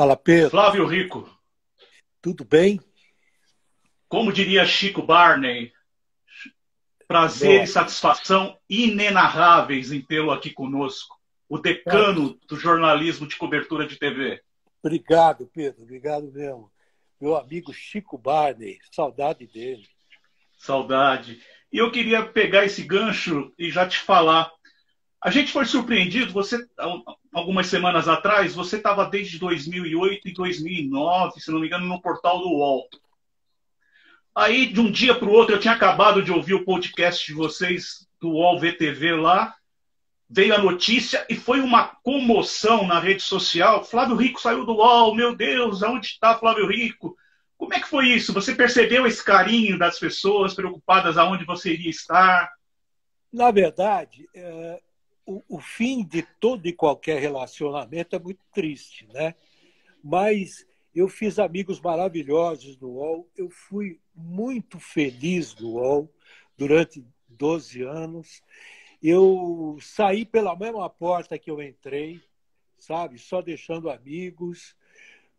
Fala, Pedro. Flávio Rico, Tudo bem? como diria Chico Barney, prazer e Nossa, satisfação inenarráveis em tê-lo aqui conosco, o cara, decano do jornalismo de cobertura de TV. obrigado, Pedro. Obrigado mesmo. Meu amigo Chico Barney, saudade dele. Saudade. E eu queria pegar esse gancho e já te falar. A gente foi surpreendido, você, algumas semanas atrás, você estava desde 2008 e 2009, se não me engano, no portal do UOL. Aí, de um dia para o outro, eu tinha acabado de ouvir o podcast de vocês, do UOL VTV lá, veio a notícia e foi uma comoção na rede social. Flávio Rico saiu do UOL, meu Deus, aonde está Flávio Rico? Como é que foi isso? Você percebeu esse carinho das pessoas preocupadas aonde você iria estar? Na verdade, o fim de todo e qualquer relacionamento é muito triste, né? Mas eu fiz amigos maravilhosos no UOL. Eu fui muito feliz no UOL durante 12 anos. Eu saí pela mesma porta que eu entrei, sabe? Só deixando amigos,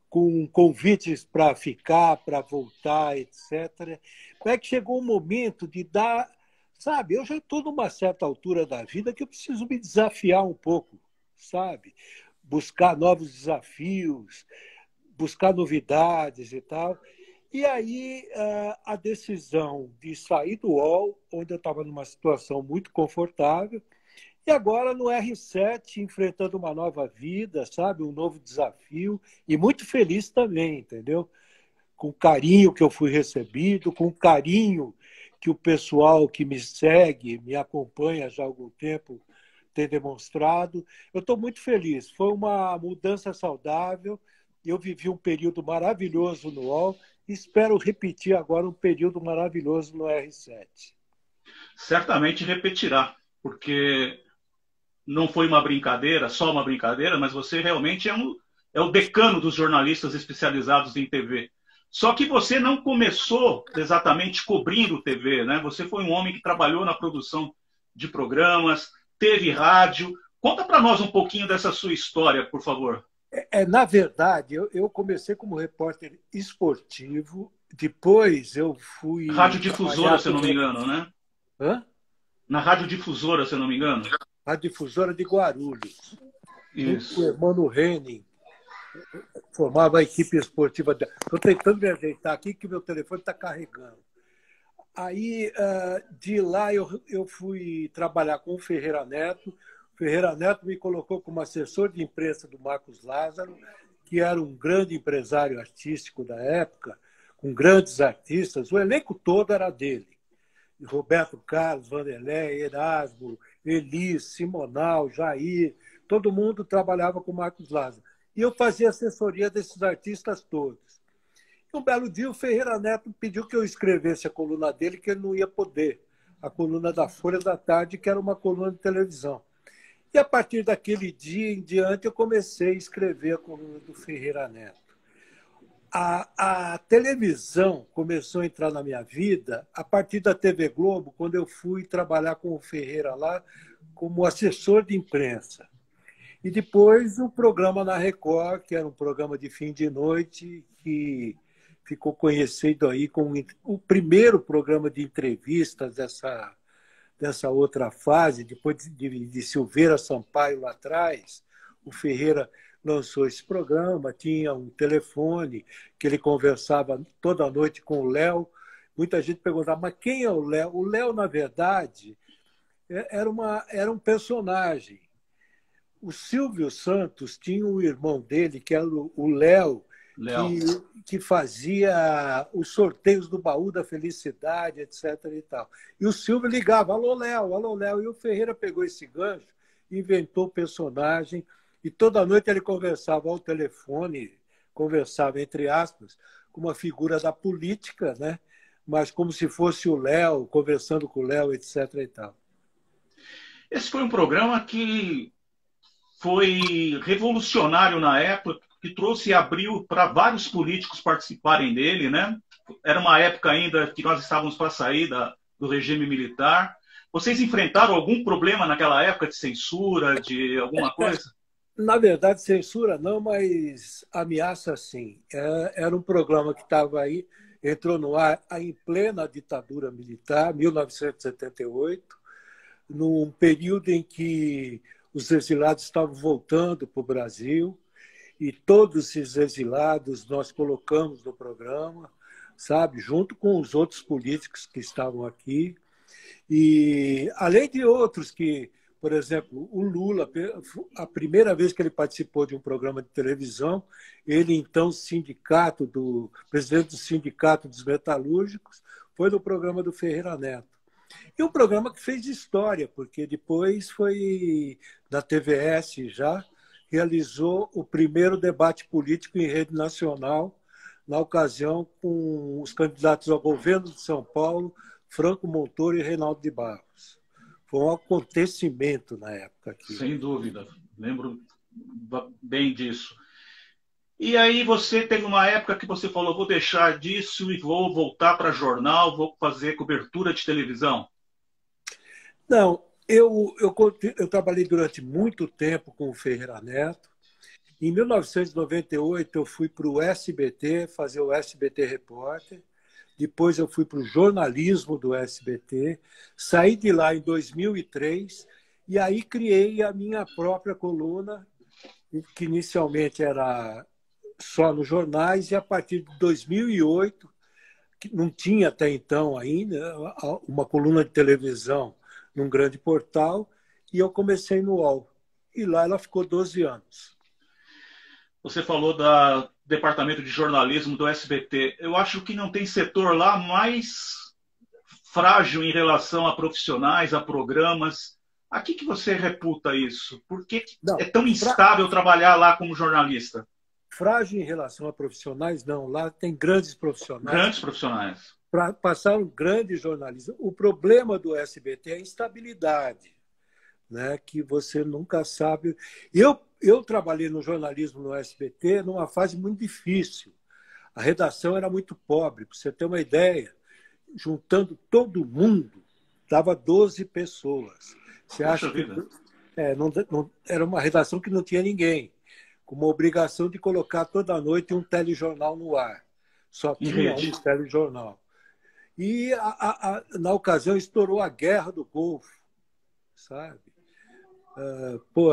com convites para ficar, para voltar, etc. Mas é que chegou o momento de dar, sabe? Eu já estou numa certa altura da vida que eu preciso me desafiar um pouco, sabe? Buscar novos desafios, buscar novidades e tal. E aí a decisão de sair do UOL, onde eu estava numa situação muito confortável, e agora no R7, enfrentando uma nova vida, sabe? Um novo desafio, e muito feliz também, entendeu? Com o carinho que eu fui recebido, com o carinho que o pessoal que me segue, me acompanha já há algum tempo, tem demonstrado. Eu estou muito feliz. Foi uma mudança saudável. Eu vivi um período maravilhoso no UOL e espero repetir agora um período maravilhoso no R7. Certamente repetirá, porque não foi uma brincadeira, só uma brincadeira, mas você realmente é o decano dos jornalistas especializados em TV. Só que você não começou exatamente cobrindo TV, né? Você foi um homem que trabalhou na produção de programas, teve rádio. Conta para nós um pouquinho dessa sua história, por favor. Na verdade, eu comecei como repórter esportivo, depois eu fui Rádio Difusora, trabalhar se eu não me como. engano, né? Hã? Na Rádio Difusora, se eu não me engano. A difusora de Guarulhos, junto com o Isso. Hermano Henning, formava a equipe esportiva. Estou tentando me ajeitar aqui que meu telefone está carregando. Aí, de lá, eu fui trabalhar com o Ferreira Neto. O Ferreira Neto me colocou como assessor de imprensa do Marcos Lázaro, que era um grande empresário artístico da época, com grandes artistas. O elenco todo era dele. Roberto Carlos, Vanderlei, Erasmo, Elis, Simonal, Jair, todo mundo trabalhava com o Marcos Lázaro. E eu fazia assessoria desses artistas todos. E um belo dia o Ferreira Neto pediu que eu escrevesse a coluna dele, que ele não ia poder. A coluna da Folha da Tarde, que era uma coluna de televisão. E a partir daquele dia em diante eu comecei a escrever a coluna do Ferreira Neto. A televisão começou a entrar na minha vida a partir da TV Globo, quando eu fui trabalhar com o Ferreira lá como assessor de imprensa. E depois o programa na Record, que era um programa de fim de noite, que ficou conhecido aí como o primeiro programa de entrevistas dessa outra fase, depois de Silveira Sampaio lá atrás. O Ferreira lançou esse programa, tinha um telefone que ele conversava toda noite com o Léo. Muita gente perguntava, mas quem é o Léo? O Léo, na verdade, era um personagem. O Silvio Santos tinha um irmão dele, que era o Léo, Léo. que, que fazia os sorteios do baú da felicidade, etc. E tal. E o Silvio ligava, alô, Léo, alô, Léo. E o Ferreira pegou esse gancho, inventou o personagem, e toda noite ele conversava ao telefone, conversava, entre aspas, com uma figura da política, né? Mas como se fosse o Léo, conversando com o Léo, etc. E tal. Esse foi um programa que foi revolucionário na época, que trouxe e abriu para vários políticos participarem dele, né? Era uma época ainda que nós estávamos para sair do regime militar. Vocês enfrentaram algum problema naquela época de censura, de alguma coisa? Na verdade, censura não, mas ameaça sim. Era um programa que estava aí, entrou no ar em plena ditadura militar, 1978, num período em que os exilados estavam voltando para o Brasil, e todos esses exilados nós colocamos no programa, sabe, junto com os outros políticos que estavam aqui. E além de outros que, por exemplo, o Lula, a primeira vez que ele participou de um programa de televisão, ele então presidente do Sindicato dos Metalúrgicos, foi no programa do Ferreira Neto. E um programa que fez história, porque depois foi na TVS já, realizou o primeiro debate político em rede nacional, na ocasião com os candidatos ao governo de São Paulo, Franco Montoro e Reinaldo de Barros. Foi um acontecimento na época aqui. Sem dúvida, lembro bem disso. E aí você teve uma época que você falou, vou deixar disso e vou voltar para jornal, vou fazer cobertura de televisão. Não, eu trabalhei durante muito tempo com o Ferreira Neto. Em 1998, eu fui para o SBT, fazer o SBT Repórter. Depois eu fui para o jornalismo do SBT. Saí de lá em 2003 e aí criei a minha própria coluna, que inicialmente era só nos jornais, e a partir de 2008, que não tinha até então ainda, uma coluna de televisão num grande portal, e eu comecei no UOL. E lá ela ficou 12 anos. Você falou do departamento de jornalismo do SBT. Eu acho que não tem setor lá mais frágil em relação a profissionais, a programas. A que você reputa isso? Por que Não, é tão instável trabalhar lá como jornalista? Frágil em relação a profissionais, não. Lá tem grandes profissionais. Grandes profissionais. Passaram grandes jornalistas. O problema do SBT é a instabilidade, né? Que você nunca sabe. Eu trabalhei no jornalismo no SBT numa fase muito difícil. A redação era muito pobre. Para você ter uma ideia, juntando todo mundo, dava 12 pessoas. Você acha que era uma redação que não tinha ninguém, com uma obrigação de colocar toda noite um telejornal no ar. Só tinha um telejornal. E, na ocasião, estourou a Guerra do Golfo, sabe?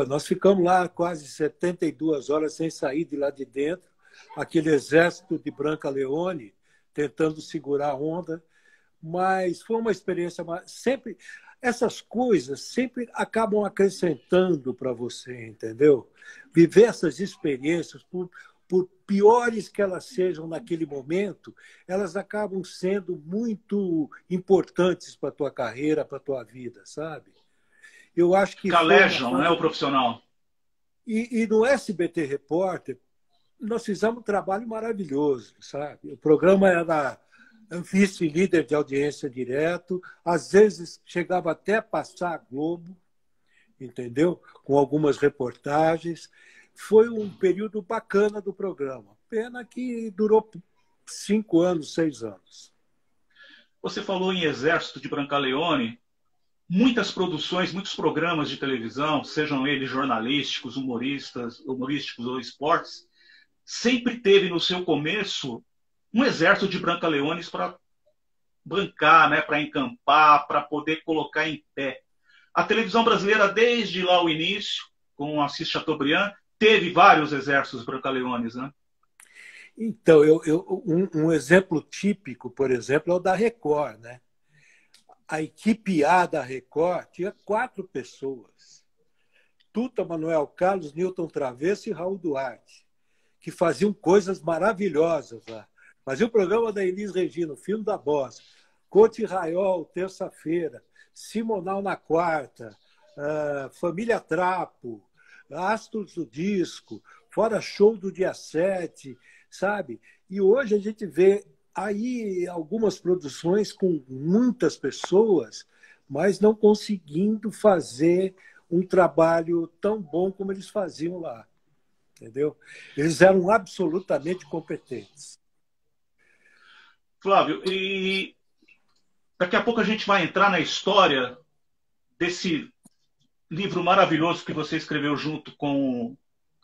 Nós ficamos lá quase 72 horas sem sair de lá de dentro, aquele exército de Branca Leone tentando segurar a onda, mas foi uma experiência sempre. Essas coisas sempre acabam acrescentando para você, entendeu? Viver essas experiências, por piores que elas sejam naquele momento, elas acabam sendo muito importantes para a tua carreira, para a tua vida, sabe? Eu acho que calejam, né, o profissional. E no SBT Repórter, nós fizemos um trabalho maravilhoso, sabe? O programa era vice-líder de audiência direto, às vezes chegava até a passar a Globo, entendeu? Com algumas reportagens. Foi um período bacana do programa. Pena que durou 5 anos, 6 anos. Você falou em Exército de Branca Leone. Muitas produções, muitos programas de televisão, sejam eles jornalísticos, humorísticos ou esportes, sempre teve no seu começo um exército de Branca Leones para bancar, né, para encampar, para poder colocar em pé. A televisão brasileira, desde lá o início, com Assis Chateaubriand, teve vários exércitos Branca Leones, né? Então, um exemplo típico, por exemplo, é o da Record, né? A equipe A da Record tinha 4 pessoas. Tuta, Manuel Carlos, Newton Travesso e Raul Duarte, que faziam coisas maravilhosas lá. Fazia o programa da Elis Regina, o filme da Bossa, Cote Raiol, terça-feira, Simonal na quarta, Família Trapo, Astros do Disco, Fora Show do dia 7, sabe? E hoje a gente vê aí algumas produções com muitas pessoas, mas não conseguindo fazer um trabalho tão bom como eles faziam lá. Entendeu? Eles eram absolutamente competentes. Flávio, e daqui a pouco a gente vai entrar na história desse livro maravilhoso que você escreveu junto com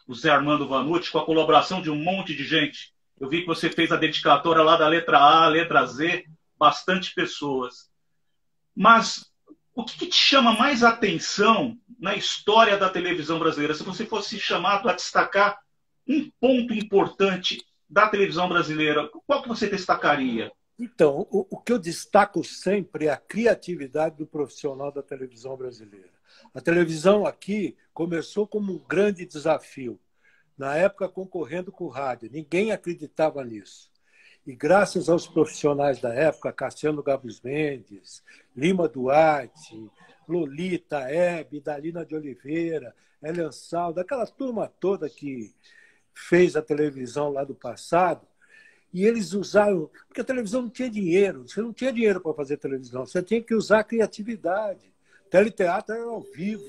o Zé Armando Vanucci, com a colaboração de um monte de gente. Eu vi que você fez a dedicatória lá da letra A, letra Z, bastante pessoas. Mas o que te chama mais atenção na história da televisão brasileira? Se você fosse chamado a destacar um ponto importante da televisão brasileira, qual que você destacaria? Então, o que eu destaco sempre é a criatividade do profissional da televisão brasileira. A televisão aqui começou como um grande desafio, na época concorrendo com o rádio. Ninguém acreditava nisso. E graças aos profissionais da época, Cassiano Gabus Mendes, Lima Duarte, Lolita, Hebe, Dalina de Oliveira, Elian Saldo, aquela turma toda que fez a televisão lá do passado, e eles usaram... Porque a televisão não tinha dinheiro, você não tinha dinheiro para fazer televisão, você tinha que usar a criatividade. Teleteatro era ao vivo,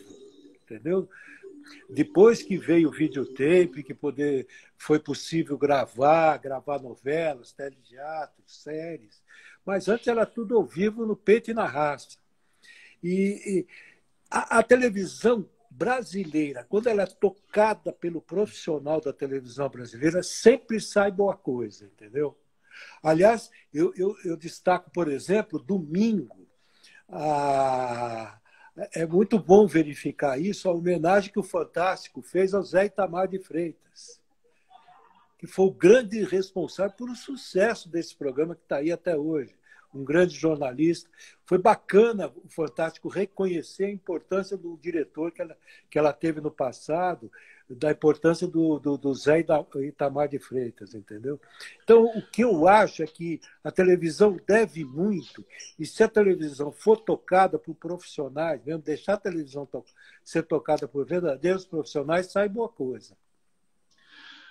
entendeu? Depois que veio o videotape, que foi possível gravar novelas, teleteatros, séries, mas antes era tudo ao vivo, no peito e na raça. E a televisão brasileira, quando ela é tocada pelo profissional da televisão brasileira, sempre sai boa coisa, entendeu? Aliás, eu destaco, por exemplo, domingo, é muito bom verificar isso, a homenagem que o Fantástico fez ao Zé Itamar de Freitas, que foi o grande responsável por o sucesso desse programa que está aí até hoje. Um grande jornalista. Foi bacana o Fantástico reconhecer a importância do diretor que ela teve no passado, da importância do Zé Itamar de Freitas, entendeu? Então, o que eu acho é que a televisão deve muito, e se a televisão for tocada por profissionais, mesmo deixar a televisão ser tocada por verdadeiros profissionais, sai boa coisa.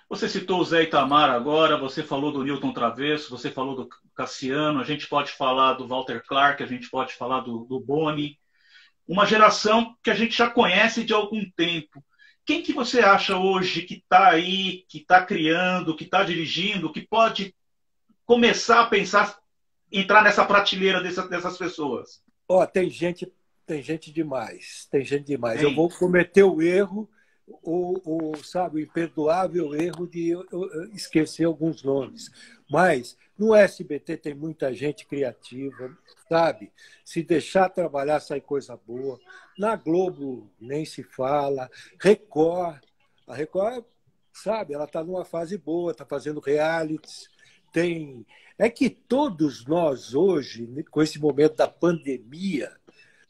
Você citou o Zé Itamar agora, você falou do Newton Travesso, você falou do Cassiano, a gente pode falar do Walter Clark, a gente pode falar do Boni. Uma geração que a gente já conhece de algum tempo. Quem que você acha hoje que está aí, que está criando, que está dirigindo, que pode começar a pensar, entrar nessa prateleira dessas pessoas? Tem gente demais, tem gente demais. Eu vou cometer o erro, sabe, o imperdoável erro de eu esquecer alguns nomes. Mas no SBT tem muita gente criativa, sabe? Se deixar trabalhar, sai coisa boa. Na Globo nem se fala. Record, a Record, sabe, ela está numa fase boa, está fazendo realities. É que todos nós hoje, com esse momento da pandemia,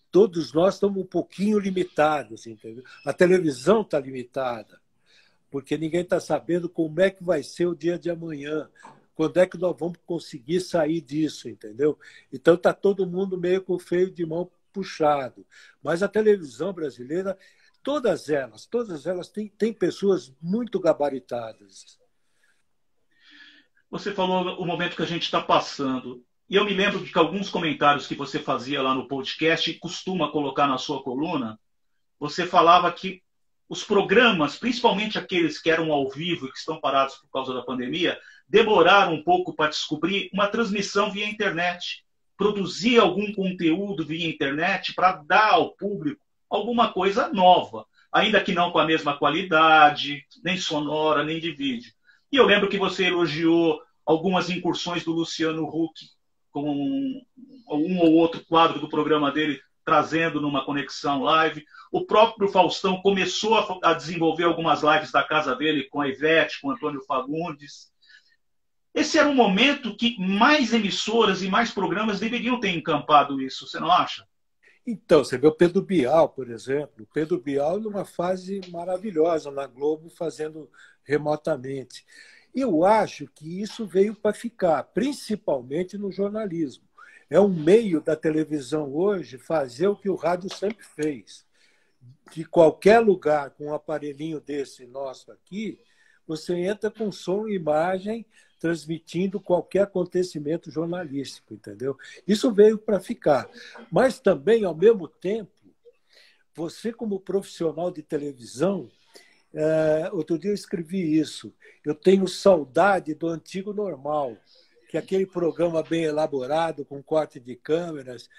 todos nós estamos um pouquinho limitados, entendeu? A televisão está limitada, porque ninguém está sabendo como é que vai ser o dia de amanhã, quando é que nós vamos conseguir sair disso, entendeu? Então está todo mundo meio com o freio de mão puxado. Mas a televisão brasileira, todas elas têm pessoas muito gabaritadas. Você falou o momento que a gente está passando. E eu me lembro de que alguns comentários que você fazia lá no podcast e costuma colocar na sua coluna, você falava que os programas, principalmente aqueles que eram ao vivo e que estão parados por causa da pandemia, demoraram um pouco para descobrir uma transmissão via internet. Produzir algum conteúdo via internet para dar ao público alguma coisa nova, ainda que não com a mesma qualidade, nem sonora, nem de vídeo. E eu lembro que você elogiou algumas incursões do Luciano Huck, com um ou outro quadro do programa dele, trazendo numa conexão live. O próprio Faustão começou a desenvolver algumas lives da casa dele com a Ivete, com o Antônio Fagundes. Esse era um momento que mais emissoras e mais programas deveriam ter encampado isso, você não acha? Então, você vê o Pedro Bial, por exemplo. O Pedro Bial numa fase maravilhosa na Globo, fazendo remotamente. Eu acho que isso veio para ficar, principalmente no jornalismo. É um meio da televisão hoje fazer o que o rádio sempre fez. De qualquer lugar, com um aparelhinho desse nosso aqui, você entra com som e imagem, transmitindo qualquer acontecimento jornalístico, entendeu? Isso veio para ficar. Mas também, ao mesmo tempo, você como profissional de televisão, outro dia eu escrevi isso, eu tenho saudade do antigo normal. que aquele programa bem elaborado, com corte de câmeras,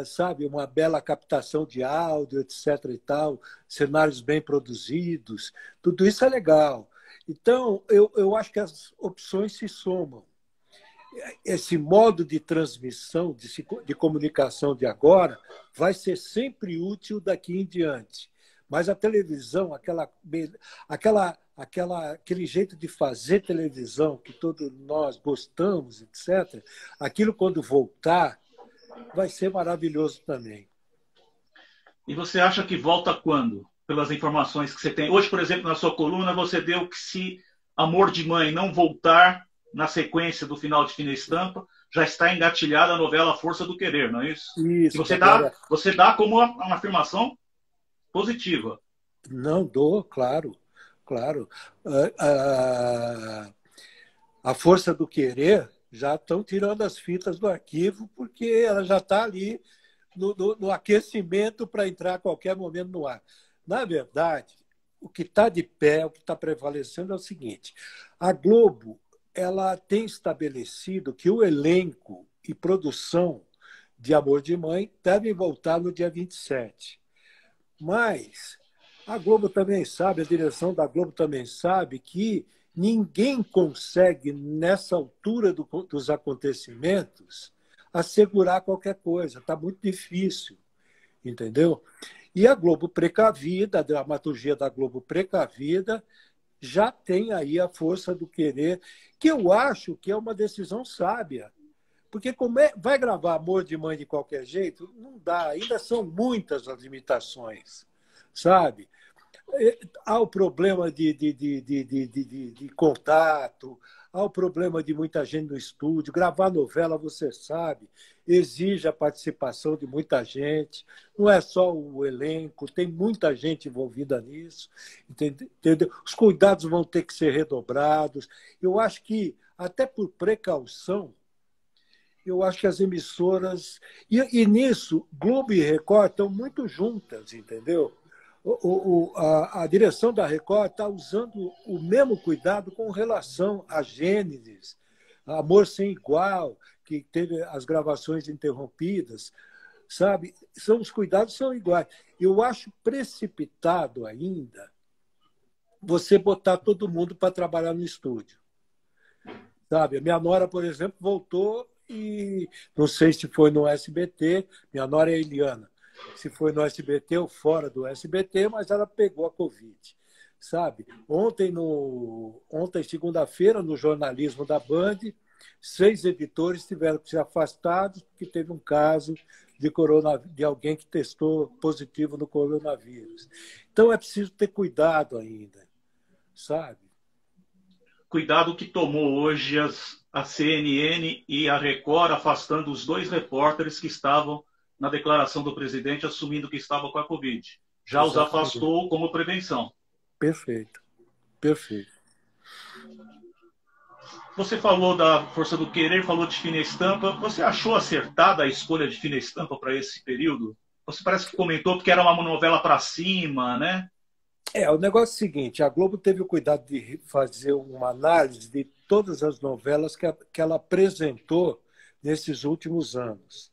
sabe, uma bela captação de áudio, etc. e tal, cenários bem produzidos, tudo isso é legal. Então, eu acho que as opções se somam. Esse modo de transmissão, de comunicação de agora, vai ser sempre útil daqui em diante. Mas a televisão, aquele jeito de fazer televisão que todos nós gostamos, etc., aquilo, quando voltar, vai ser maravilhoso também. E você acha que volta quando? Pelas informações que você tem. Hoje, por exemplo, na sua coluna, você deu que se Amor de Mãe não voltar na sequência do final de Fina Estampa, já está engatilhada a novela Força do Querer, não é isso? Isso. E você dá como uma afirmação positiva. Não, dou, claro. Claro. A Força do Querer já estão tirando as fitas do arquivo, porque ela já está ali no aquecimento para entrar a qualquer momento no ar. Na verdade, o que está de pé, o que está prevalecendo é o seguinte: a Globo, ela tem estabelecido que o elenco e produção de Amor de Mãe devem voltar no dia 27. Mas a Globo também sabe, a direção da Globo também sabe que ninguém consegue, nessa altura dos acontecimentos, assegurar qualquer coisa. Está muito difícil, entendeu? E a Globo precavida, a dramaturgia da Globo precavida, já tem aí a Força do Querer, que eu acho que é uma decisão sábia. Porque vai gravar Amor de Mãe de qualquer jeito? Não dá, ainda são muitas as limitações, sabe? Há o problema de contato, há o problema de muita gente no estúdio. Gravar novela, você sabe, exige a participação de muita gente. Não é só o elenco, tem muita gente envolvida nisso. Entendeu? Os cuidados vão ter que ser redobrados. Eu acho que, até por precaução, eu acho que as emissoras... E nisso, Globo e Record estão muito juntas, entendeu? A direção da Record está usando o mesmo cuidado com relação a Gênesis, Amor Sem Igual, que teve as gravações interrompidas, sabe? Os cuidados são iguais. Eu acho precipitado ainda você botar todo mundo para trabalhar no estúdio. Sabe? A minha nora, por exemplo, voltou e não sei se foi no SBT, minha nora é Eliana, se foi no SBT ou fora do SBT, mas ela pegou a Covid, sabe? Ontem, segunda-feira, no jornalismo da Band, 6 editores tiveram que ser afastados porque teve um caso de alguém que testou positivo no coronavírus. Então, é preciso ter cuidado ainda, sabe? Cuidado que tomou hoje a CNN e a Record, afastando os 2 repórteres que estavam na declaração do presidente, assumindo que estava com a Covid. Já Exatamente. Os afastou como prevenção. Perfeito. Perfeito. Você falou da Força do Querer, falou de Fina Estampa. Você achou acertada a escolha de Fina Estampa para esse período? Você parece que comentou que era uma novela para cima, né? O negócio é o seguinte, a Globo teve o cuidado de fazer uma análise de todas as novelas que ela apresentou nesses últimos anos.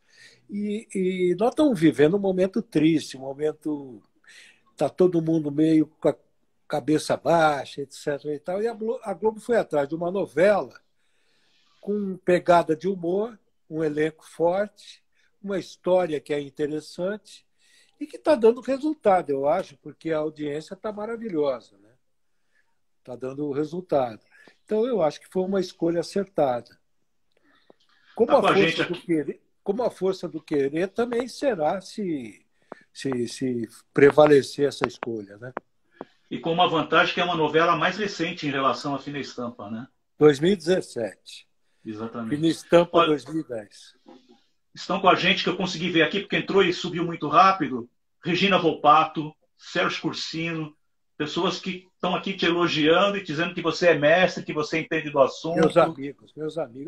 E nós estamos vivendo um momento triste, um momento... Está todo mundo meio com a cabeça baixa, etc. E tal. E a Globo foi atrás de uma novela com pegada de humor, um elenco forte, uma história que é interessante e que está dando resultado, eu acho, porque a audiência está maravilhosa, né? Está dando resultado. Então, eu acho que foi uma escolha acertada. Como a Força do Querer também será se prevalecer essa escolha, né? E com uma vantagem que é uma novela mais recente em relação a Fina Estampa, né? 2017. Exatamente. Fina Estampa 2010. Estão com a gente, que eu consegui ver aqui, porque entrou e subiu muito rápido. Regina Volpato, Sérgio Cursino, pessoas que estão aqui te elogiando e dizendo que você é mestre, que você entende do assunto. Meus amigos.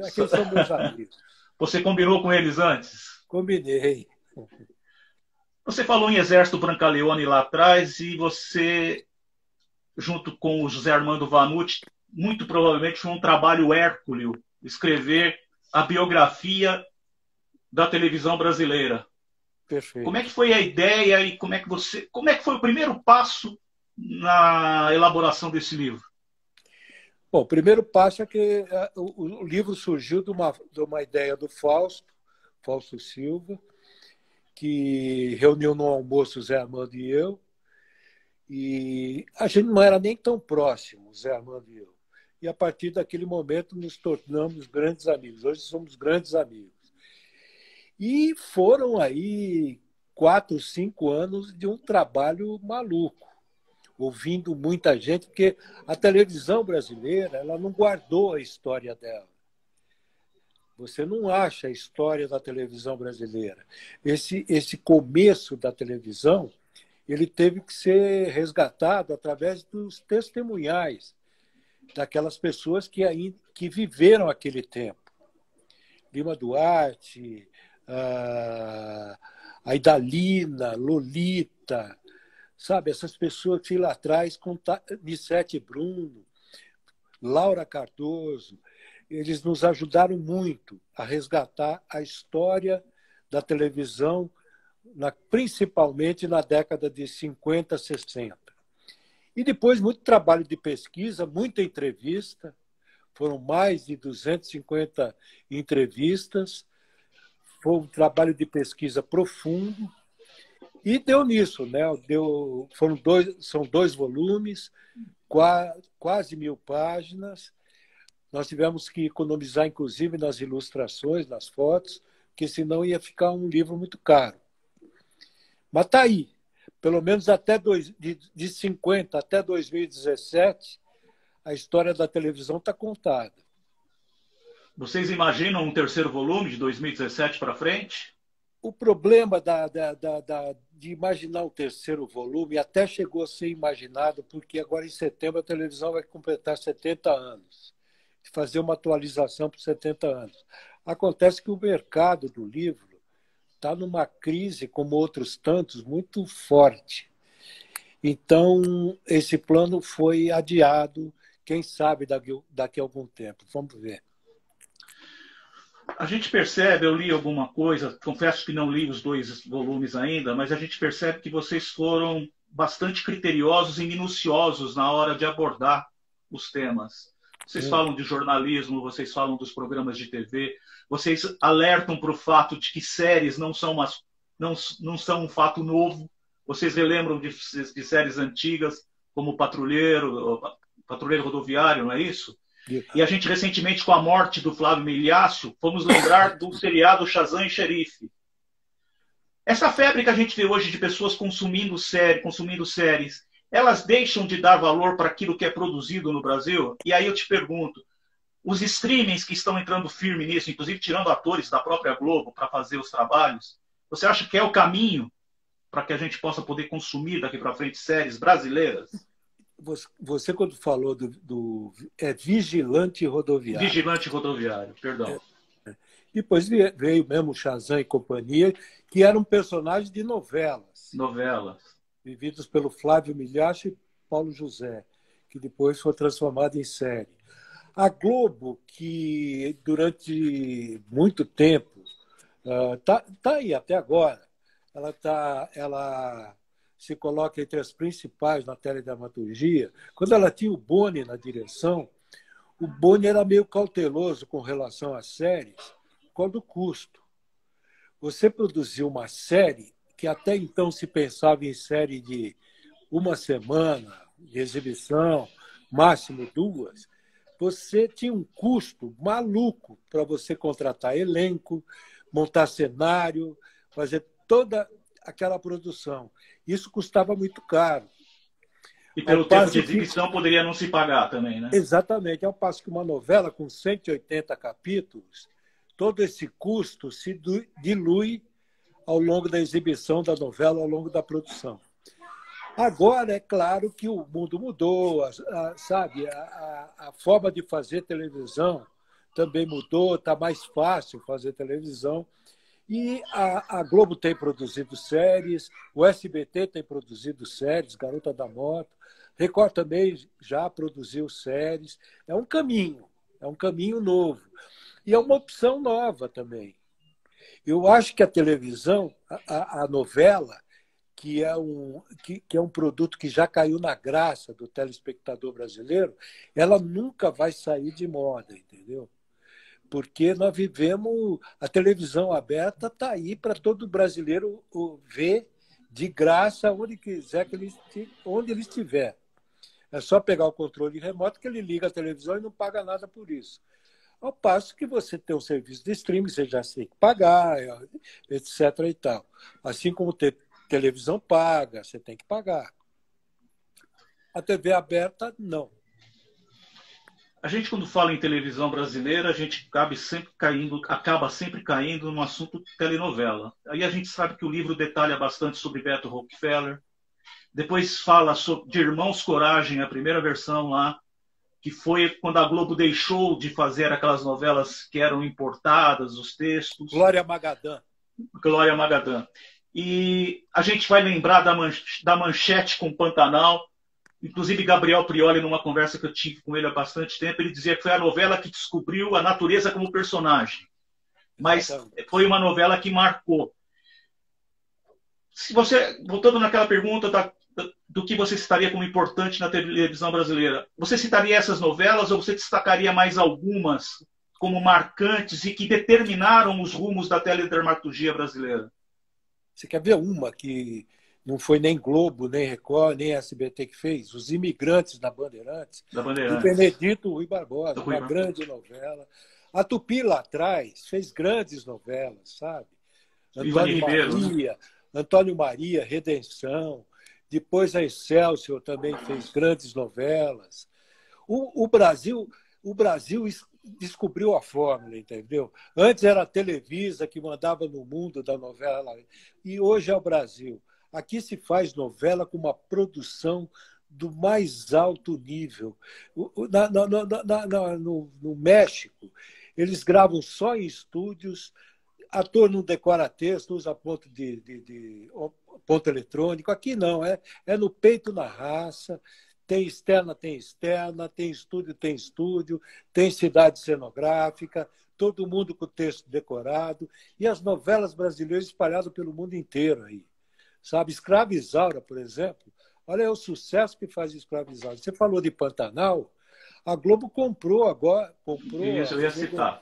Aqueles são meus amigos. Você combinou com eles antes? Combinei. Você falou em Exército Brancaleone lá atrás e você, junto com o José Armando Vanucci, muito provavelmente foi um trabalho hérculeo escrever a biografia da televisão brasileira. Perfeito. Como é que foi a ideia e como é que foi o primeiro passo na elaboração desse livro? Bom, o primeiro passo é que o livro surgiu de uma ideia do Fausto Silva, que reuniu no almoço o Zé Armando e eu, e a gente não era nem tão próximo, o Zé Armando e eu. E a partir daquele momento nos tornamos grandes amigos. Hoje somos grandes amigos. E foram aí 4, 5 anos de um trabalho maluco, ouvindo muita gente, porque a televisão brasileira ela não guardou a história dela. Você não acha a história da televisão brasileira. Esse começo da televisão ele teve que ser resgatado através dos testemunhais daquelas pessoas que viveram aquele tempo. Lima Duarte, a Idalina, Lolita, sabe? Essas pessoas que lá atrás, Nissete Bruno, Laura Cardoso, eles nos ajudaram muito a resgatar a história da televisão, principalmente na década de 50, 60. E depois muito trabalho de pesquisa, muita entrevista, foram mais de 250 entrevistas, foi um trabalho de pesquisa profundo, e deu nisso, né? São 2 volumes, quase 1000 páginas. Nós tivemos que economizar, inclusive, nas ilustrações, nas fotos, porque senão ia ficar um livro muito caro. Mas está aí. Pelo menos de 50 até 2017, a história da televisão está contada. Vocês imaginam um terceiro volume de 2017 para frente? O problema de imaginar o terceiro volume até chegou a ser imaginado, porque agora em setembro a televisão vai completar 70 anos. Fazer uma atualização por 70 anos. Acontece que o mercado do livro está numa crise, como outros tantos, muito forte. Então, esse plano foi adiado, quem sabe daqui a algum tempo. Vamos ver. A gente percebe, eu li alguma coisa, confesso que não li os 2 volumes ainda, mas a gente percebe que vocês foram bastante criteriosos e minuciosos na hora de abordar os temas. Vocês falam de jornalismo, vocês falam dos programas de TV, vocês alertam para o fato de que séries não são um fato novo, vocês relembram de séries antigas, como Patrulheiro Rodoviário, não é isso? E a gente, recentemente, com a morte do Flávio Miliácio, fomos lembrar do seriado Shazam e Xerife. Essa febre que a gente vê hoje de pessoas consumindo séries, elas deixam de dar valor para aquilo que é produzido no Brasil? E aí eu te pergunto, os streamings que estão entrando firme nisso, inclusive tirando atores da própria Globo para fazer os trabalhos, você acha que é o caminho para que a gente possa poder consumir daqui para frente séries brasileiras? Você quando falou Vigilante Rodoviário. Vigilante Rodoviário, perdão. Depois veio mesmo o Shazam e companhia, que eram personagens de novelas. Vividos pelo Flávio Miliacho e Paulo José, que depois foi transformado em série. A Globo, que durante muito tempo, tá aí até agora, ela se coloca entre as principais na teledramaturgia. Quando ela tinha o Boni na direção, o Boni era meio cauteloso com relação às séries, por causa do custo. Você produziu uma série que até então se pensava em série de 1 semana de exibição, máximo 2, você tinha um custo maluco para você contratar elenco, montar cenário, fazer toda aquela produção. Isso custava muito caro. E pelo tempo de exibição poderia não se pagar também, né? Exatamente. Ao passo que uma novela com 180 capítulos, todo esse custo se dilui ao longo da exibição da novela, ao longo da produção. Agora, é claro que o mundo mudou, sabe? A forma de fazer televisão também mudou, está mais fácil fazer televisão. E a Globo tem produzido séries, o SBT tem produzido séries, Garota da Moto, Record também já produziu séries. É um caminho novo. E é uma opção nova também. Eu acho que a televisão, a novela, que é um produto que já caiu na graça do telespectador brasileiro, ela nunca vai sair de moda, entendeu? Porque nós vivemos, a televisão aberta está aí para todo brasileiro ver de graça onde quiser, onde ele estiver. É só pegar o controle remoto que ele liga a televisão e não paga nada por isso. Ao passo que você tem um serviço de streaming, você já tem que pagar, etc. e tal. Assim como ter televisão paga, você tem que pagar. A TV aberta, não. A gente, quando fala em televisão brasileira, a gente acaba sempre caindo no assunto de telenovela. Aí a gente sabe que o livro detalha bastante sobre Beto Rockefeller. Depois fala de Irmãos Coragem, a primeira versão lá, que foi quando a Globo deixou de fazer aquelas novelas que eram importadas, os textos. Glória Magadã. Glória Magadã. E a gente vai lembrar da Manchete com Pantanal. Inclusive, Gabriel Prioli, numa conversa que eu tive com ele há bastante tempo, ele dizia que foi a novela que descobriu a natureza como personagem. Mas foi uma novela que marcou. Se você, voltando naquela pergunta do que você citaria como importante na televisão brasileira, você citaria essas novelas ou você destacaria mais algumas como marcantes e que determinaram os rumos da teledramaturgia brasileira? Você quer ver uma que não foi nem Globo, nem Record, nem SBT que fez? Os Imigrantes da Bandeirantes, do Benedito Rui Barbosa, uma grande novela. A Tupi, lá atrás, fez grandes novelas, sabe? Antônio Maria, Redenção. Depois a Excelsior também fez grandes novelas. O Brasil descobriu a fórmula, entendeu? Antes era a Televisa que mandava no mundo da novela, e hoje é o Brasil. Aqui se faz novela com uma produção do mais alto nível. No México, eles gravam só em estúdios, ator não decora texto, usa ponto eletrônico. Aqui não, é no peito, na raça. Tem externa, tem estúdio, tem cidade cenográfica, todo mundo com o texto decorado. E as novelas brasileiras espalhadas pelo mundo inteiro aí. Sabe, Escrava Isaura, por exemplo, olha o sucesso que faz Escrava Isaura. Você falou de Pantanal, a Globo comprou agora. Isso, eu ia citar.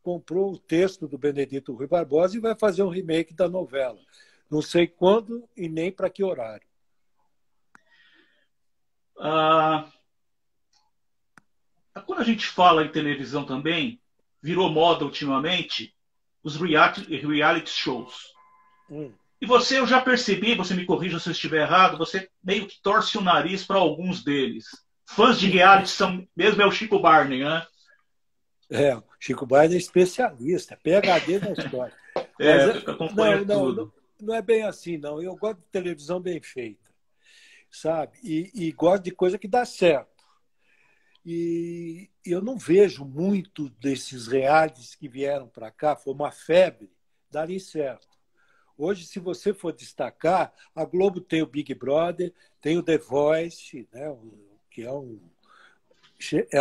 Comprou o texto do Benedito Rui Barbosa e vai fazer um remake da novela. Não sei quando e nem para que horário. Quando a gente fala em televisão também, virou moda ultimamente os reality shows. E você, eu já percebi, você me corrija se eu estiver errado, você meio que torce o nariz para alguns deles. Fãs de reality são mesmo, é o Chico Barney, né? O Chico Barney é especialista, PhD na história. Não é bem assim, não. Eu gosto de televisão bem feita, sabe? E gosto de coisa que dá certo. E eu não vejo muito desses realities que vieram para cá, foi uma febre, darem certo. Hoje, se você for destacar, a Globo tem o Big Brother, tem o The Voice, né, que é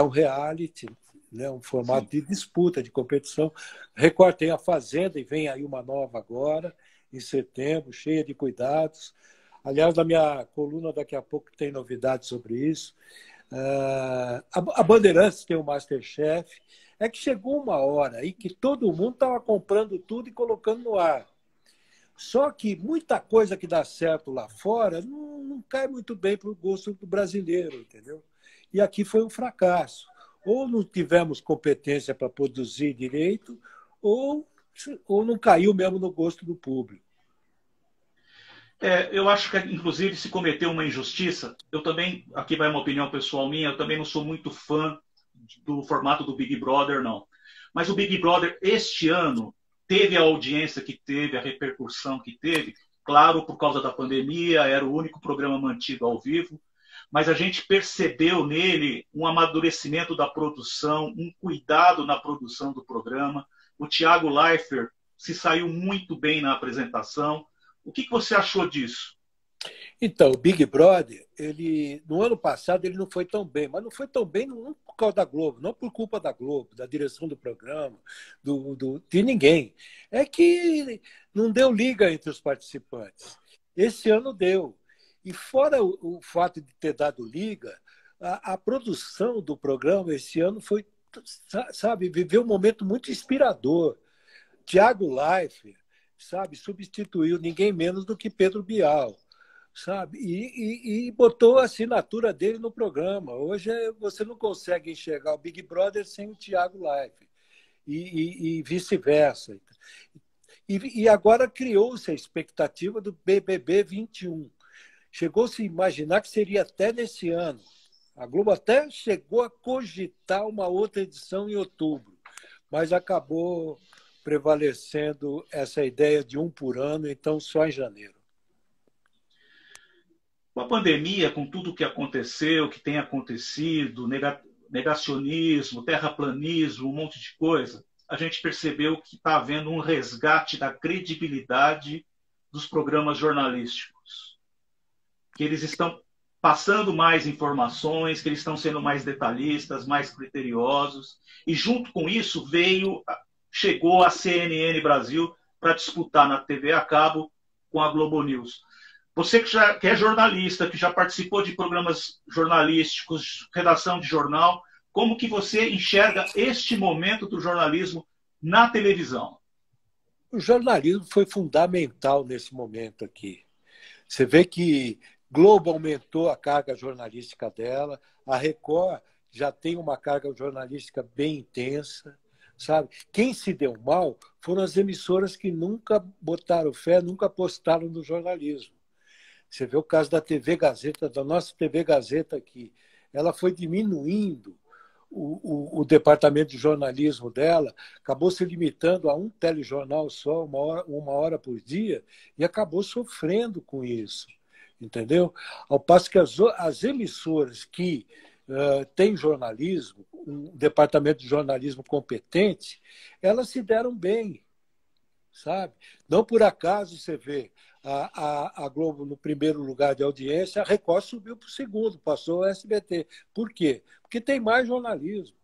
um reality, né, um formato de disputa, de competição. Record tem a Fazenda e vem aí uma nova agora, em setembro, cheia de cuidados. Aliás, na minha coluna daqui a pouco tem novidades sobre isso. A Bandeirantes tem o MasterChef. É que chegou uma hora aí que todo mundo estava comprando tudo e colocando no ar. Só que muita coisa que dá certo lá fora não cai muito bem para o gosto do brasileiro, entendeu? E aqui foi um fracasso. Ou não tivemos competência para produzir direito, ou não caiu mesmo no gosto do público. Eu acho que, inclusive, se cometeu uma injustiça, eu também, aqui vai uma opinião pessoal minha, eu também não sou muito fã do formato do Big Brother, não. Mas o Big Brother, este ano, teve a audiência que teve, a repercussão que teve, claro, por causa da pandemia, era o único programa mantido ao vivo, mas a gente percebeu nele um amadurecimento da produção, um cuidado na produção do programa. O Thiago Leifert se saiu muito bem na apresentação. O que você achou disso? Então, o Big Brother, no ano passado ele não foi tão bem, mas não foi tão bem não por causa da Globo, não por culpa da Globo, da direção do programa, de ninguém. É que não deu liga entre os participantes. Esse ano deu. E fora o fato de ter dado liga, a produção do programa esse ano foi, sabe, viveu um momento muito inspirador. Thiago Leifert, sabe, substituiu ninguém menos do que Pedro Bial, sabe? E botou a assinatura dele no programa. Hoje você não consegue enxergar o Big Brother sem o Thiago Leifert e vice-versa. E agora criou-se a expectativa do BBB 21. Chegou-se a imaginar que seria até nesse ano. A Globo até chegou a cogitar uma outra edição em outubro, mas acabou prevalecendo essa ideia de um por ano, então só em janeiro. Com a pandemia, com tudo o que aconteceu, que tem acontecido, negacionismo, terraplanismo, um monte de coisa, a gente percebeu que está havendo um resgate da credibilidade dos programas jornalísticos. Que eles estão passando mais informações, que eles estão sendo mais detalhistas, mais criteriosos. E junto com isso chegou a CNN Brasil para disputar na TV a cabo com a Globo News. Você que é jornalista, que já participou de programas jornalísticos, redação de jornal, como que você enxerga este momento do jornalismo na televisão? O jornalismo foi fundamental nesse momento aqui. Você vê que Globo aumentou a carga jornalística dela, a Record já tem uma carga jornalística bem intensa, sabe? Quem se deu mal foram as emissoras que nunca botaram fé, nunca apostaram no jornalismo. Você vê o caso da TV Gazeta, da nossa TV Gazeta aqui. Ela foi diminuindo o departamento de jornalismo dela, acabou se limitando a um telejornal só, uma hora por dia, e acabou sofrendo com isso. Entendeu? Ao passo que as emissoras que têm jornalismo, um departamento de jornalismo competente, elas se deram bem, sabe? Não por acaso você vê a Globo no primeiro lugar de audiência, a Record subiu para o segundo, passou o SBT. Por quê? Porque tem mais jornalismo.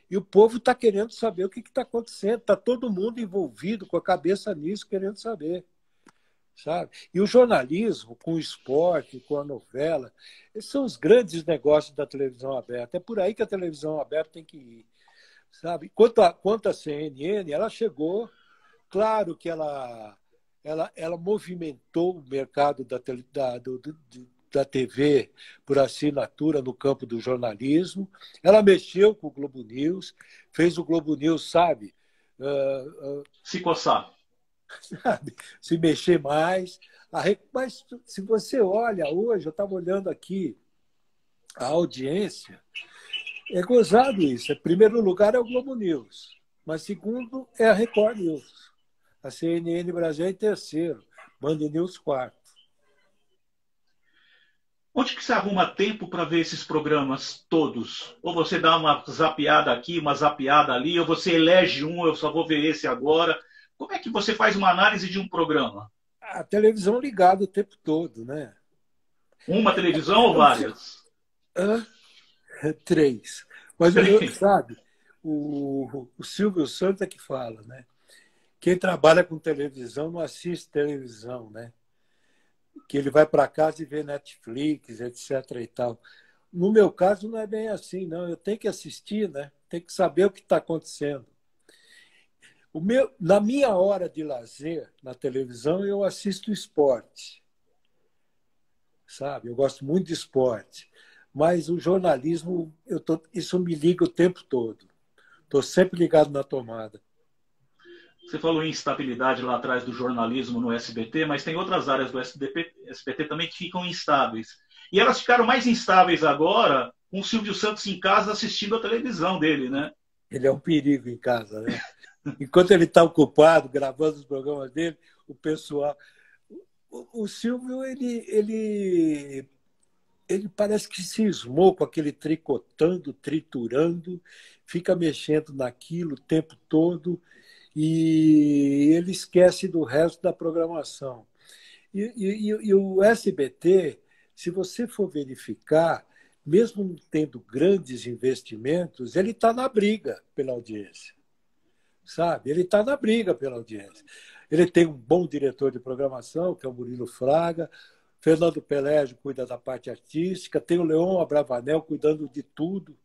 E o povo está querendo saber o que está acontecendo. Está todo mundo envolvido, com a cabeça nisso, querendo saber. Sabe? E o jornalismo, com o esporte, com a novela, esses são os grandes negócios da televisão aberta. É por aí que a televisão aberta tem que ir. Sabe? Quanto a CNN, ela chegou, claro que ela movimentou o mercado da TV por assinatura no campo do jornalismo, ela mexeu com o Globo News, fez o Globo News, sabe? Se coçar. Sabe? Se mexer mais. Mas se você olha hoje, eu estava olhando aqui a audiência, é gozado isso. Em primeiro lugar é o Globo News, mas segundo é a Record News. A CNN Brasil é em terceiro, Band News quarto. Onde que você arruma tempo para ver esses programas todos? Ou você dá uma zapeada aqui, uma zapeada ali, ou você elege um, eu só vou ver esse agora. Como é que você faz uma análise de um programa? A televisão ligada o tempo todo, né? Uma televisão ou várias? 3. Mas, sabe, o Silvio Santos é que fala, né? Quem trabalha com televisão não assiste televisão, né? Que ele vai para casa e vê Netflix, etc. e tal. No meu caso, não é bem assim, não. Eu tenho que assistir, né? Tenho que saber o que está acontecendo. Na minha hora de lazer, na televisão, eu assisto esporte. Sabe? Eu gosto muito de esporte. Mas o jornalismo, isso me liga o tempo todo. Estou sempre ligado na tomada. Você falou em instabilidade lá atrás do jornalismo no SBT, mas tem outras áreas do SBT também que ficam instáveis. E elas ficaram mais instáveis agora com o Silvio Santos em casa assistindo a televisão dele, né? Ele é um perigo em casa, né? Enquanto ele está ocupado, gravando os programas dele, o pessoal... O Silvio, ele parece que cismou com aquele tricotando, triturando, fica mexendo naquilo o tempo todo e ele esquece do resto da programação. E o SBT, se você for verificar, mesmo não tendo grandes investimentos, ele está na briga pela audiência, sabe? Ele está na briga pela audiência. Ele tem um bom diretor de programação, que é o Murilo Fraga, Fernando Pelégio cuida da parte artística, tem o Leon Abravanel cuidando de tudo.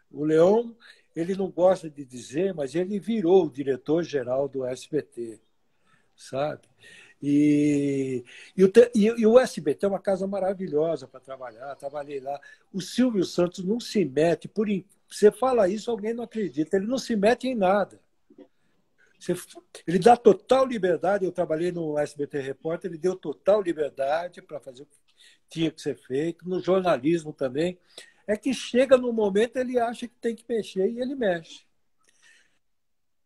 O Leon, ele não gosta de dizer, mas ele virou o diretor-geral do SBT, sabe? E o SBT é uma casa maravilhosa para trabalhar, trabalhei lá. O Silvio Santos não se mete, você fala isso, alguém não acredita, ele não se mete em nada. Ele dá total liberdade, eu trabalhei no SBT Repórter, ele deu total liberdade para fazer o que tinha que ser feito, no jornalismo também. É que chega no momento, ele acha que tem que mexer e ele mexe.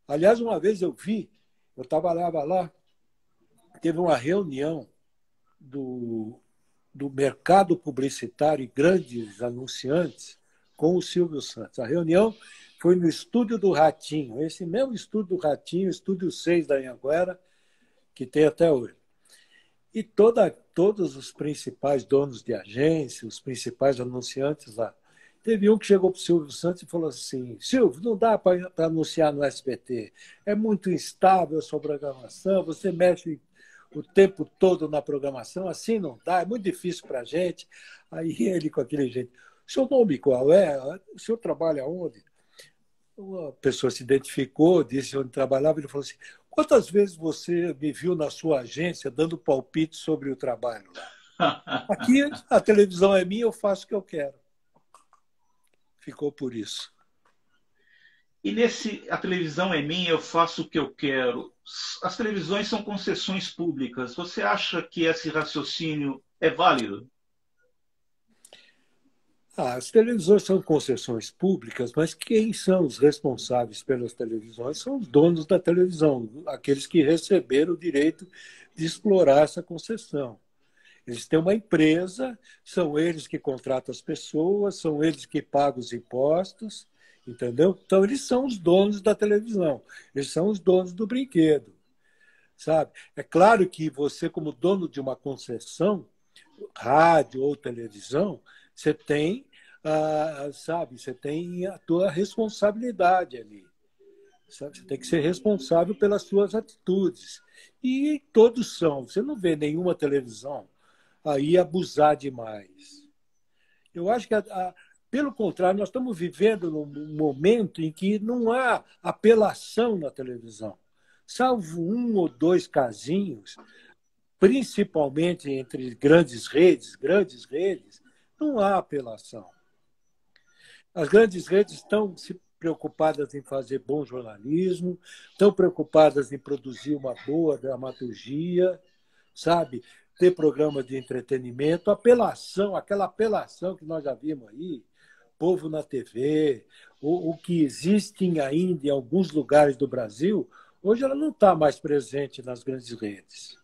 Aliás, uma vez eu trabalhava lá, teve uma reunião do mercado publicitário e grandes anunciantes com o Silvio Santos. A reunião foi no estúdio do Ratinho, esse mesmo estúdio do Ratinho, estúdio 6 da Anhanguera, que tem até hoje. E todos os principais donos de agência, os principais anunciantes lá. Teve um que chegou para o Silvio Santos e falou assim: Silvio, não dá para anunciar no SBT, é muito instável a sua programação, você mexe o tempo todo na programação, assim não dá, é muito difícil para a gente. Aí ele, com aquele jeito: seu nome qual é? O senhor trabalha onde? Uma pessoa se identificou, disse onde trabalhava, ele falou assim: quantas vezes você me viu na sua agência dando palpite sobre o trabalho lá? Aqui a televisão é minha, eu faço o que eu quero. Ficou por isso. E nesse a televisão é minha, eu faço o que eu quero. As televisões são concessões públicas. Você acha que esse raciocínio é válido? As televisões são concessões públicas, mas quem são os responsáveis pelas televisões são os donos da televisão, aqueles que receberam o direito de explorar essa concessão. Eles têm uma empresa, são eles que contratam as pessoas, são eles que pagam os impostos, entendeu? Então, eles são os donos da televisão, eles são os donos do brinquedo, sabe? É claro que você, como dono de uma concessão, rádio ou televisão, você tem, sabe, você tem a tua responsabilidade ali. Sabe? Você tem que ser responsável pelas suas atitudes. E todos são. Você não vê nenhuma televisão aí abusar demais. Eu acho que, pelo contrário, nós estamos vivendo num momento em que não há apelação na televisão. Salvo um ou dois casinhos, principalmente entre grandes redes, não há apelação. As grandes redes estão se preocupadas em fazer bom jornalismo, estão preocupadas em produzir uma boa dramaturgia, sabe? Ter programa de entretenimento, apelação, aquela apelação que nós já vimos aí, Povo na TV, o que existe ainda em alguns lugares do Brasil, hoje ela não está mais presente nas grandes redes.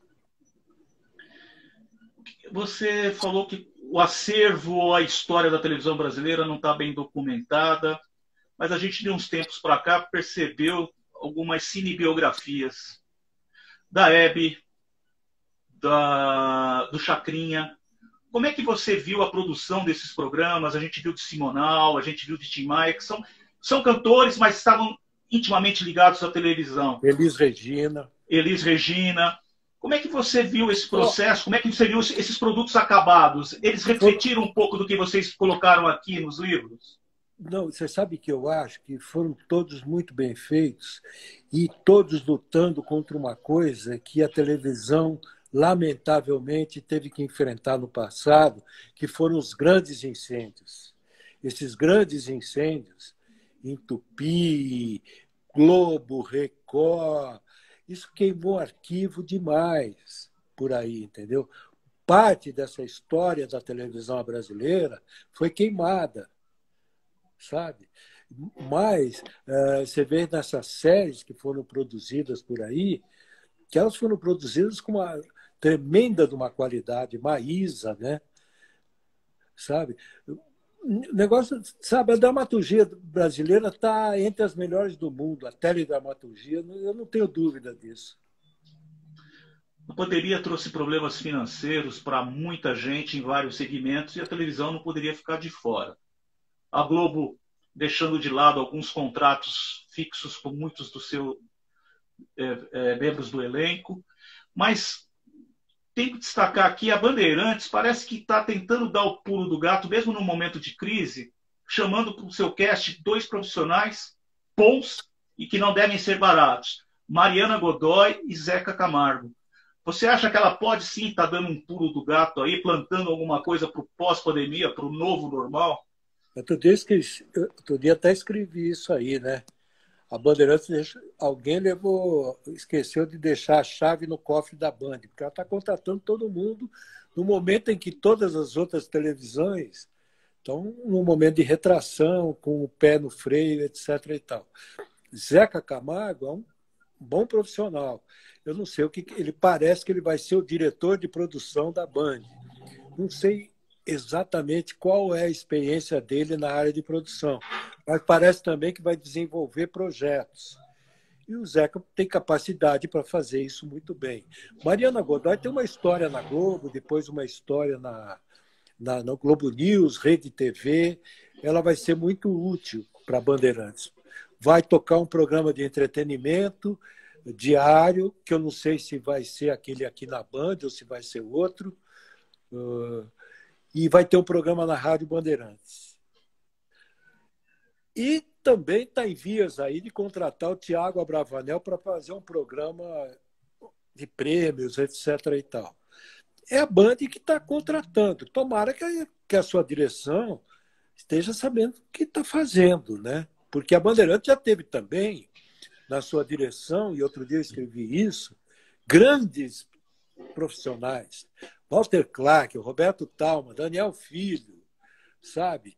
Você falou que o acervo, a história da televisão brasileira não está bem documentada, mas a gente de uns tempos para cá percebeu algumas cinebiografias da Hebe, do Chacrinha. Como é que você viu a produção desses programas? A gente viu de Simonal, a gente viu de Tim Maia, que são cantores, mas estavam intimamente ligados à televisão. Elis Regina. Como é que você viu esse processo? Como é que você viu esses produtos acabados? Eles refletiram um pouco do que vocês colocaram aqui nos livros? Não, você sabe que eu acho que foram todos muito bem feitos e todos lutando contra uma coisa que a televisão, lamentavelmente, teve que enfrentar no passado, que foram os grandes incêndios. Esses grandes incêndios, em Tupi, Globo, Record, isso queimou arquivo demais por aí, entendeu? Parte dessa história da televisão brasileira foi queimada, sabe? Mas você vê nessas séries que foram produzidas por aí, que elas foram produzidas com uma tremenda de uma qualidade, Maísa, né? Sabe? O negócio, sabe, a dramaturgia brasileira está entre as melhores do mundo, a teledramaturgia, eu não tenho dúvida disso. A pandemia trouxe problemas financeiros para muita gente em vários segmentos e a televisão não poderia ficar de fora. A Globo deixando de lado alguns contratos fixos com muitos dos seus membros do elenco, mas tem que destacar aqui a Bandeirantes parece que está tentando dar o pulo do gato, mesmo no momento de crise, chamando para o seu cast 2 profissionais bons e que não devem ser baratos, Mariana Godoy e Zeca Camargo. Você acha que ela pode sim estar dando um pulo do gato aí, plantando alguma coisa para o pós-pandemia, para o novo normal? Outro dia até escrevi isso aí, né? A Bandeirantes, alguém esqueceu de deixar a chave no cofre da Band, porque ela está contratando todo mundo no momento em que todas as outras televisões estão num momento de retração, com o pé no freio, etc. e tal. Zeca Camargo é um bom profissional. Eu não sei ele parece que ele vai ser o diretor de produção da Band. Não sei exatamente qual é a experiência dele na área de produção, mas parece também que vai desenvolver projetos. E o Zeca tem capacidade para fazer isso muito bem. Mariana Godoy tem uma história na Globo, depois uma história no Globo News, Rede TV. Ela vai ser muito útil para a Bandeirantes. Vai tocar um programa de entretenimento diário, que eu não sei se vai ser aquele aqui na Band ou se vai ser outro. E vai ter um programa na Rádio Bandeirantes. E também está em vias aí de contratar o Tiago Abravanel para fazer um programa de prêmios, etc. e tal. É a Band que está contratando. Tomara que a sua direção esteja sabendo o que está fazendo, né? Porque a Bandeirantes já teve também, na sua direção, e outro dia eu escrevi isso, grandes profissionais. Walter Clark, Roberto Talma, Daniel Filho, sabe?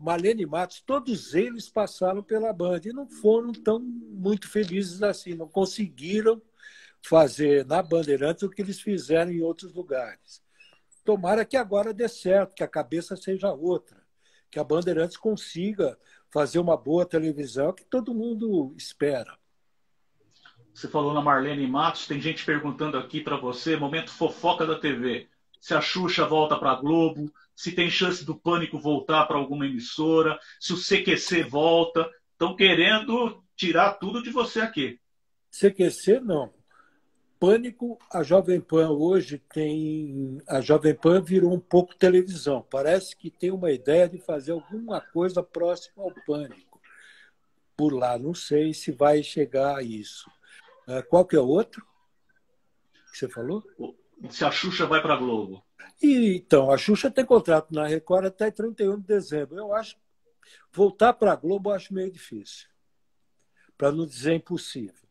Marlene Matos, todos eles passaram pela Band e não foram tão muito felizes assim, não conseguiram fazer na Bandeirantes o que eles fizeram em outros lugares. Tomara que agora dê certo, que a cabeça seja outra, que a Bandeirantes consiga fazer uma boa televisão que todo mundo espera. Você falou na Marlene Matos, tem gente perguntando aqui para você, momento fofoca da TV, se a Xuxa volta para a Globo, se tem chance do Pânico voltar para alguma emissora, se o CQC volta. Estão querendo tirar tudo de você aqui. CQC, não. Pânico, a Jovem Pan hoje tem... A Jovem Pan virou um pouco televisão. Parece que tem uma ideia de fazer alguma coisa próxima ao Pânico. Por lá, não sei se vai chegar a isso. Qual que é o outro que você falou? Se a Xuxa vai para a Globo. Então, a Xuxa tem contrato na Record até 31 de dezembro. Eu acho voltar para a Globo eu acho meio difícil, para não dizer impossível.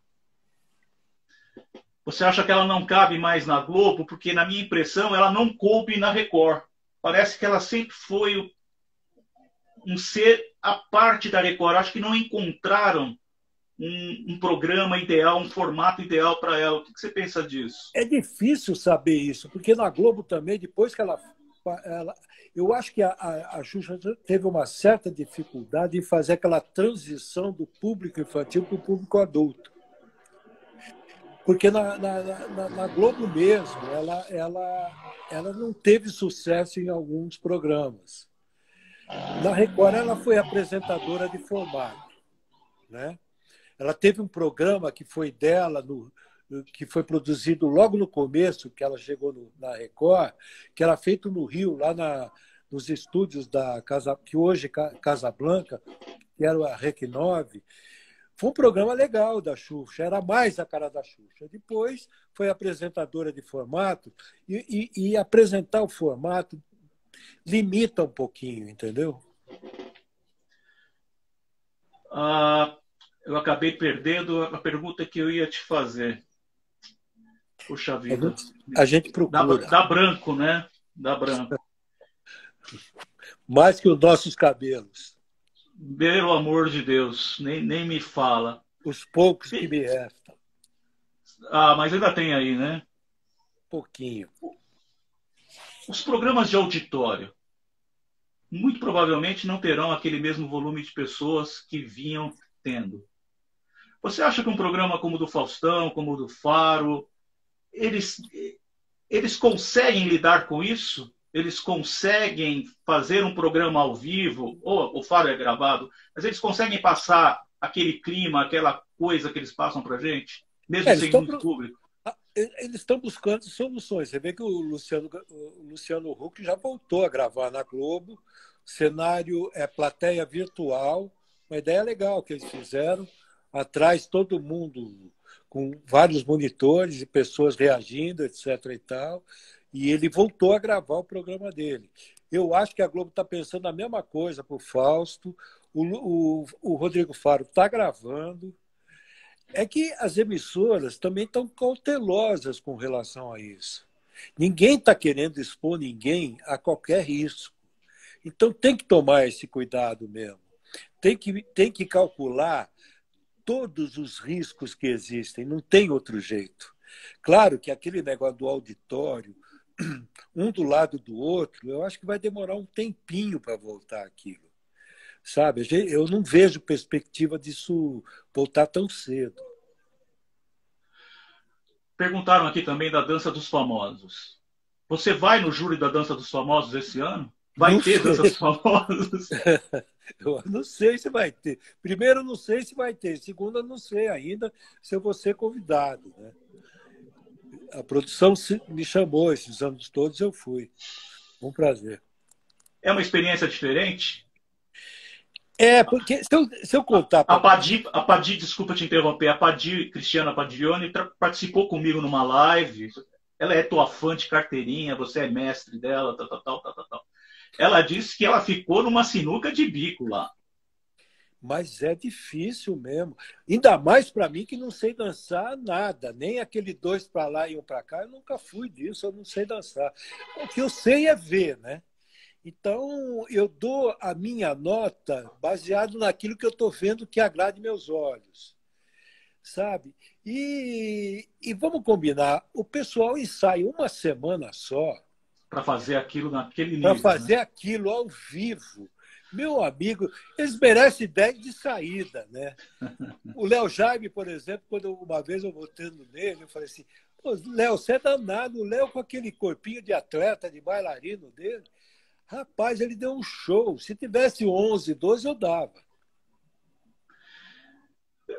Você acha que ela não cabe mais na Globo? Porque, na minha impressão, ela não coube na Record. Parece que ela sempre foi um ser à parte da Record. Acho que não encontraram um programa ideal, um formato ideal para ela. O que você pensa disso? É difícil saber isso, porque na Globo também, depois que ela eu acho que a Xuxa teve uma certa dificuldade em fazer aquela transição do público infantil para o público adulto. Porque na Globo mesmo, ela não teve sucesso em alguns programas. Na Record, ela foi apresentadora de formato, né? Ela teve um programa que foi dela, que foi produzido logo no começo, que ela chegou na Record, que era feito no Rio, lá nos estúdios da Casa, que hoje é Casa Blanca, que era a REC 9. Foi um programa legal da Xuxa, era mais a cara da Xuxa. Depois foi apresentadora de formato, e apresentar o formato limita um pouquinho, entendeu? Eu acabei perdendo a pergunta que eu ia te fazer. Puxa vida. A gente procura. Dá branco, né? Dá branco. Mais que os nossos cabelos. Pelo amor de Deus, nem me fala. Os poucos que me restam. Mas ainda tem aí, né? Pouquinho. Os programas de auditório muito provavelmente não terão aquele mesmo volume de pessoas que vinham tendo. Você acha que um programa como o do Faustão, como o do Faro, eles, eles conseguem lidar com isso? Eles conseguem fazer um programa ao vivo, ou o Faro é gravado, mas eles conseguem passar aquele clima, aquela coisa que eles passam para a gente, mesmo Eles sem estão muito público? eles estão buscando soluções. Você vê que o Luciano Huck já voltou a gravar na Globo. O cenário é plateia virtual, uma ideia legal que eles fizeram. Atrás todo mundo com vários monitores e pessoas reagindo, etc. e tal. E ele voltou a gravar o programa dele. Eu acho que a Globo está pensando a mesma coisa para o Fausto. O Rodrigo Faro está gravando. É que as emissoras também estão cautelosas com relação a isso. Ninguém está querendo expor ninguém a qualquer risco. Então tem que tomar esse cuidado mesmo. Tem que calcular todos os riscos que existem, não tem outro jeito. Claro que aquele negócio do auditório, um do lado do outro, eu acho que vai demorar um tempinho para voltar aquilo. Sabe? Eu não vejo perspectiva disso voltar tão cedo. Perguntaram aqui também da Dança dos Famosos. Você vai no júri da Dança dos Famosos esse ano? Não Vai ter Dança dos sei. Famosos? Eu não sei se vai ter. Primeiro, não sei se vai ter. Segundo, eu não sei ainda se eu vou ser convidado. Né? A produção me chamou esses anos todos, eu fui. Um prazer. É uma experiência diferente? É, porque se eu contar para você. A Padi, desculpa te interromper, a Padi, Cristiana Padiglione, participou comigo numa live. Ela é tua fã de carteirinha, você é mestre dela, tal, tal, tal, tal, tal, tal. Ela disse que ela ficou numa sinuca de bico lá. Mas é difícil mesmo. Ainda mais para mim que não sei dançar nada. Nem aquele dois para lá e um para cá. Eu nunca fui disso, eu não sei dançar. O que eu sei é ver, né? Então, eu dou a minha nota baseado naquilo que eu estou vendo que agrade meus olhos, sabe? E vamos combinar, o pessoal ensaia uma semana só Para fazer aquilo naquele para nível, né? fazer aquilo ao vivo. Meu amigo, eles merecem 10 de saída, né? O Léo Jaime, por exemplo, quando uma vez eu voltando nele, eu falei assim, pô, Léo, você é danado. O Léo com aquele corpinho de atleta, de bailarino dele, rapaz, ele deu um show. Se tivesse 11, 12, eu dava.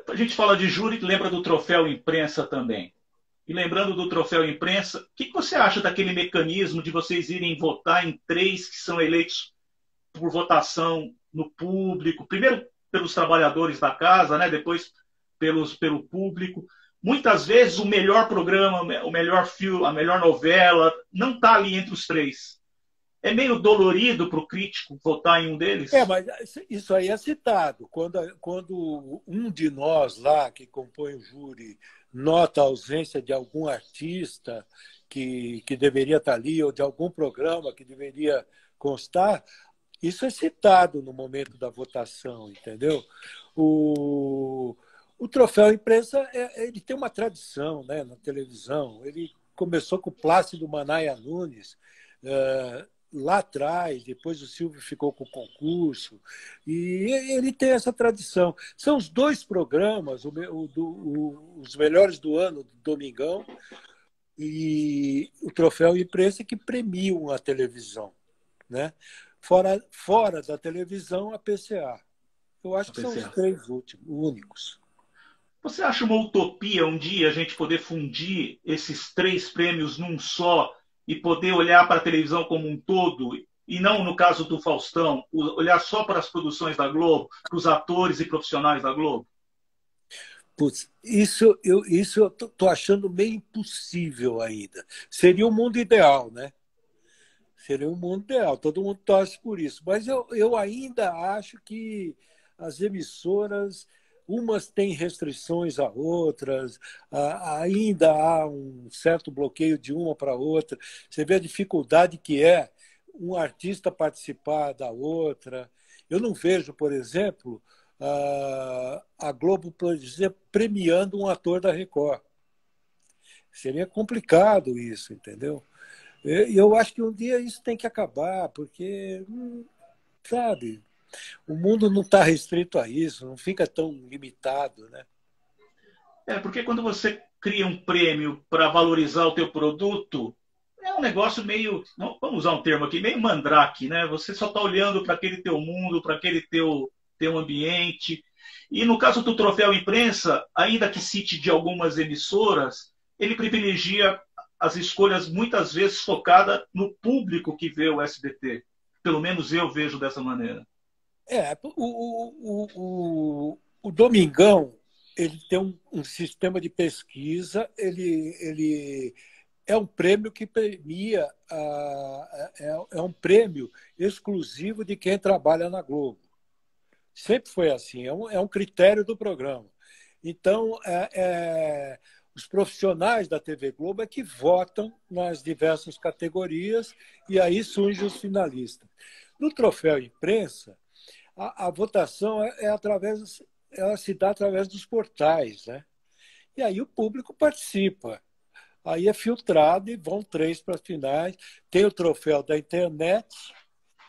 A gente fala de júri, lembra do troféu imprensa também. E lembrando do troféu imprensa, o que você acha daquele mecanismo de vocês irem votar em três que são eleitos por votação no público? Primeiro pelos trabalhadores da casa, né? Depois pelo público. Muitas vezes o melhor programa, o melhor filme, a melhor novela, não está ali entre os três. É meio dolorido para o crítico votar em um deles? Mas isso aí é citado. Quando um de nós lá, que compõe o júri, nota a ausência de algum artista que deveria estar ali, ou de algum programa que deveria constar, isso é citado no momento da votação, entendeu? O troféu imprensa ele tem uma tradição, né, na televisão. Ele começou com o Plácido Manaia Nunes, lá atrás, depois o Silvio ficou com o concurso, e ele tem essa tradição. São os dois programas, os melhores do ano, do Domingão, e o troféu imprensa, que premiam a televisão. Né? Fora da televisão, a PCA. Eu acho que são os três únicos. Você acha uma utopia um dia a gente poder fundir esses três prêmios num só e poder olhar para a televisão como um todo, e não, no caso do Faustão, olhar só para as produções da Globo, para os atores e profissionais da Globo? Putz, isso eu estou achando meio impossível ainda. Seria o mundo ideal, né? Seria um mundo ideal, todo mundo torce por isso. Mas eu ainda acho que as emissoras, umas têm restrições a outras, ainda há um certo bloqueio de uma para outra. Você vê a dificuldade que é um artista participar da outra. Eu não vejo, por exemplo, a Globo, por exemplo, premiando um ator da Record. Seria complicado isso, entendeu? Eu acho que um dia isso tem que acabar, porque, sabe, o mundo não está restrito a isso, não fica tão limitado, né? Porque quando você cria um prêmio para valorizar o teu produto, é um negócio meio, vamos usar um termo aqui, meio mandrake, né? Você só está olhando para aquele teu mundo, para aquele teu ambiente. E no caso do troféu imprensa, ainda que cite de algumas emissoras, ele privilegia as escolhas muitas vezes focadas no público que vê o SBT. Pelo menos eu vejo dessa maneira. O Domingão, ele tem um sistema de pesquisa, ele é um prêmio que premia, é um prêmio exclusivo de quem trabalha na Globo. Sempre foi assim, é um critério do programa. Então, os profissionais da TV Globo é que votam nas diversas categorias e aí surgem os finalistas. No troféu imprensa, a votação ela se dá através dos portais, né? E aí o público participa. Aí é filtrado e vão 3 para as finais. Tem o troféu da internet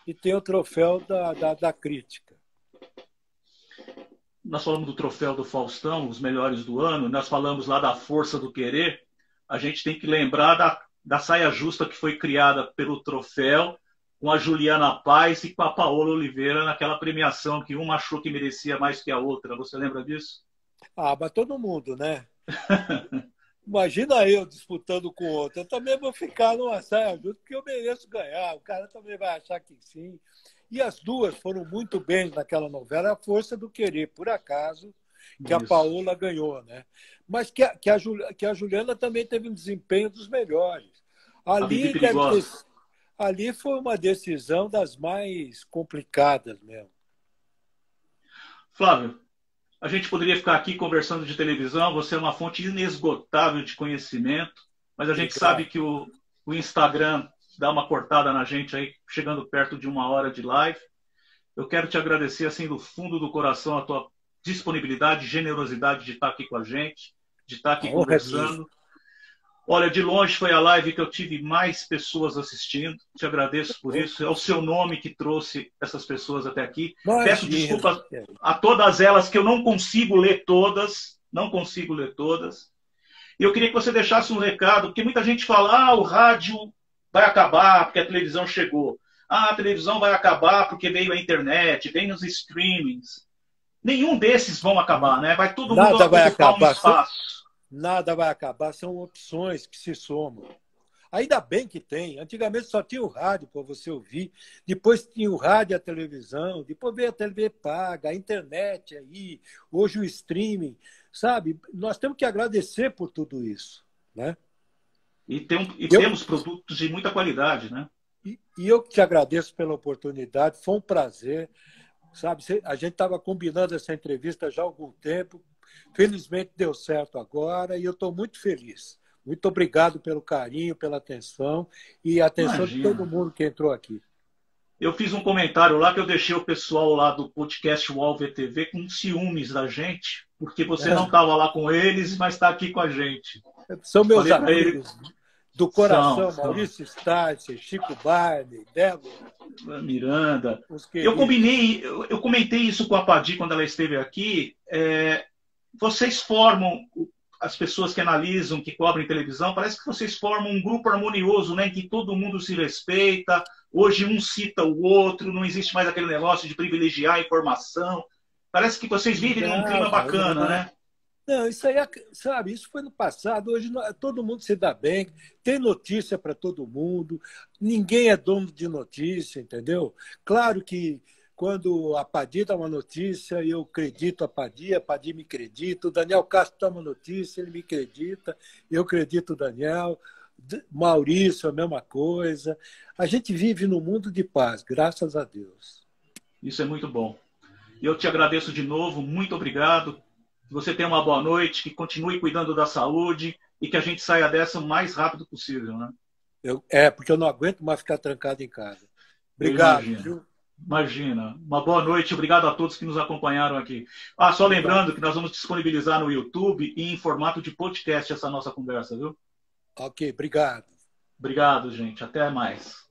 e tem o troféu da crítica. Nós falamos do troféu do Faustão, os melhores do ano, nós falamos lá da força do querer. A gente tem que lembrar da saia justa que foi criada pelo troféu, com a Juliana Paz e com a Paola Oliveira naquela premiação que uma achou que merecia mais que a outra. Você lembra disso? Mas todo mundo, né? Imagina eu disputando com outro. Eu também vou ficar numa saia justa porque eu mereço ganhar. O cara também vai achar que sim. E as duas foram muito bem naquela novela, A Força do Querer, por acaso, que a Paola ganhou, né? Mas que a Juliana também teve um desempenho dos melhores. Ali foi uma decisão das mais complicadas mesmo. Flávio, a gente poderia ficar aqui conversando de televisão, você é uma fonte inesgotável de conhecimento, mas a gente sabe que o Instagram dá uma cortada na gente aí, chegando perto de 1 hora de live. Eu quero te agradecer, assim, do fundo do coração, a tua disponibilidade, generosidade de estar aqui com a gente, de estar aqui conversando. Olha, de longe foi a live que eu tive mais pessoas assistindo. Te agradeço por isso. É o seu nome que trouxe essas pessoas até aqui. Peço desculpas a todas elas, que eu não consigo ler todas. Não consigo ler todas. E eu queria que você deixasse um recado, porque muita gente fala, o rádio vai acabar porque a televisão chegou. A televisão vai acabar porque veio a internet, vem os streamings. Nenhum desses vão acabar, né? Vai todo mundo ocupar um espaço. Nada vai acabar, são opções que se somam. Ainda bem que tem. Antigamente só tinha o rádio para você ouvir, depois tinha o rádio e a televisão, depois veio a TV paga, a internet aí, hoje o streaming, sabe? Nós temos que agradecer por tudo isso, né? E temos produtos de muita qualidade, né? E eu que te agradeço pela oportunidade, foi um prazer, sabe? A gente estava combinando essa entrevista já há algum tempo. Felizmente deu certo agora e eu estou muito feliz. Muito obrigado pelo carinho, pela atenção e a atenção de todo mundo que entrou aqui. Eu fiz um comentário lá que eu deixei o pessoal lá do podcast UOL VTV com ciúmes da gente, porque você não estava lá com eles, mas está aqui com a gente. São meus amigos do coração, Maurício Sticer, Chico Barney, Débora Miranda. Eu comentei isso com a Padi quando ela esteve aqui. Vocês formam, as pessoas que analisam, que cobrem televisão, parece que vocês formam um grupo harmonioso, né, em que todo mundo se respeita, hoje um cita o outro, não existe mais aquele negócio de privilegiar a informação. Parece que vocês vivem num clima bacana, né? Não, isso aí, sabe, isso foi no passado, hoje todo mundo se dá bem, tem notícia para todo mundo, ninguém é dono de notícia, entendeu? Claro que quando a Padi dá uma notícia, eu acredito a Padi me acredita, o Daniel Castro dá uma notícia, ele me acredita, eu acredito o Daniel, Maurício, a mesma coisa. A gente vive num mundo de paz, graças a Deus. Isso é muito bom. E eu te agradeço de novo, muito obrigado. Que você tenha uma boa noite, que continue cuidando da saúde e que a gente saia dessa o mais rápido possível, né? Porque eu não aguento mais ficar trancado em casa. Obrigado, viu? Imagina. Uma boa noite. Obrigado a todos que nos acompanharam aqui. Só lembrando que nós vamos disponibilizar no YouTube e em formato de podcast essa nossa conversa, viu? Ok, obrigado. Obrigado, gente. Até mais.